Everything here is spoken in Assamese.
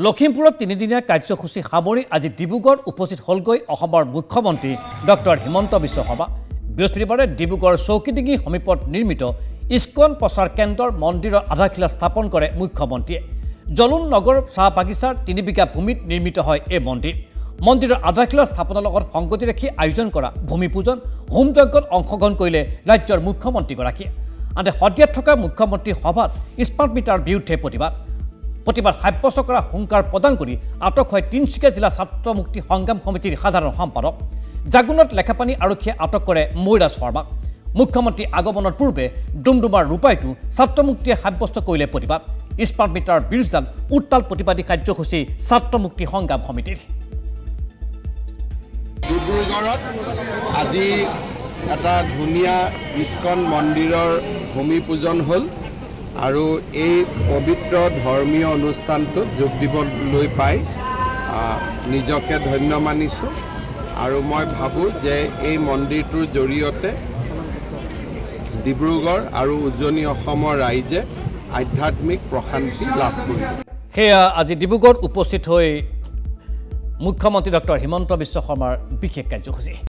লখিমপুৰত তিনিদিনীয়া কাৰ্যসূচী সামৰি আজি ডিব্ৰুগড় উপস্থিত হ'লগৈ অসমৰ মুখ্যমন্ত্ৰী ডক্টৰ হিমন্ত বিশ্ব শৰ্মা। বৃহস্পতিবাৰে ডিব্ৰুগড় চৌকিডিঙি সমীপত নিৰ্মিত ইস্কন প্ৰচাৰ কেন্দ্ৰৰ মন্দিৰৰ আধাৰশিলা স্থাপন কৰে মুখ্যমন্ত্ৰীয়ে। জলুন নগৰ চাহ বাগিচাৰ 3 বিঘা ভূমিত নিৰ্মিত হয় এই মন্দিৰ। মন্দিৰৰ আধাৰশিলা স্থাপনৰ লগত সংগতি ৰাখি আয়োজন কৰা ভূমি পূজন হোম যজ্ঞত অংশগ্ৰহণ কৰিলে ৰাজ্যৰ মুখ্যমন্ত্ৰীগৰাকীয়ে। আনহাতে শদিয়াত থকা মুখ্যমন্ত্ৰীৰ সভাত স্মাৰ্ট মিটাৰ বিৰুদ্ধে প্ৰতিবাদ সাব্যস্ত কৰা হুংকাৰ প্ৰদান কৰি আটক হয় তিনিচুকীয়া জিলা ছাত্ৰ মুক্তি সংগ্ৰাম সমিতিৰ সাধাৰণ সম্পাদক। জাগুনত লেখাপানী আৰক্ষীয়ে আটক কৰে মৈৰাজ শৰ্মাক। মুখ্যমন্ত্ৰী আগমনৰ পূৰ্বে ডুমডুমাৰ ৰূপাইটো ছাত্ৰ মুক্তিয়ে সাব্যস্ত কৰিলে প্ৰতিবাদ। স্মাৰ্ট মিটাৰ বিৰুদ্ধে উত্তাল প্ৰতিবাদী কাৰ্যসূচী ছাত্ৰ মুক্তি সংগ্ৰাম সমিতিৰ। ডিব্ৰুগড়ত আজি এটা ধুনীয়া ইস্কন মন্দিৰৰ ভূমি পূজন হ'ল আৰু এই পবিত্ৰ ধৰ্মীয় অনুষ্ঠানটোত যোগ দিবলৈ পাই নিজকে ধন্য মানিছোঁ আৰু মই ভাবোঁ যে এই মন্দিৰটোৰ জৰিয়তে ডিব্ৰুগড় আৰু উজনি অসমৰ ৰাইজে আধ্যাত্মিক প্ৰশান্তি লাভ কৰিব। সেয়া আজি ডিব্ৰুগড়ত উপস্থিত হৈ মুখ্যমন্ত্ৰী ডক্টৰ হিমন্ত বিশ্ব শৰ্মাৰ বিশেষ কাৰ্যসূচী।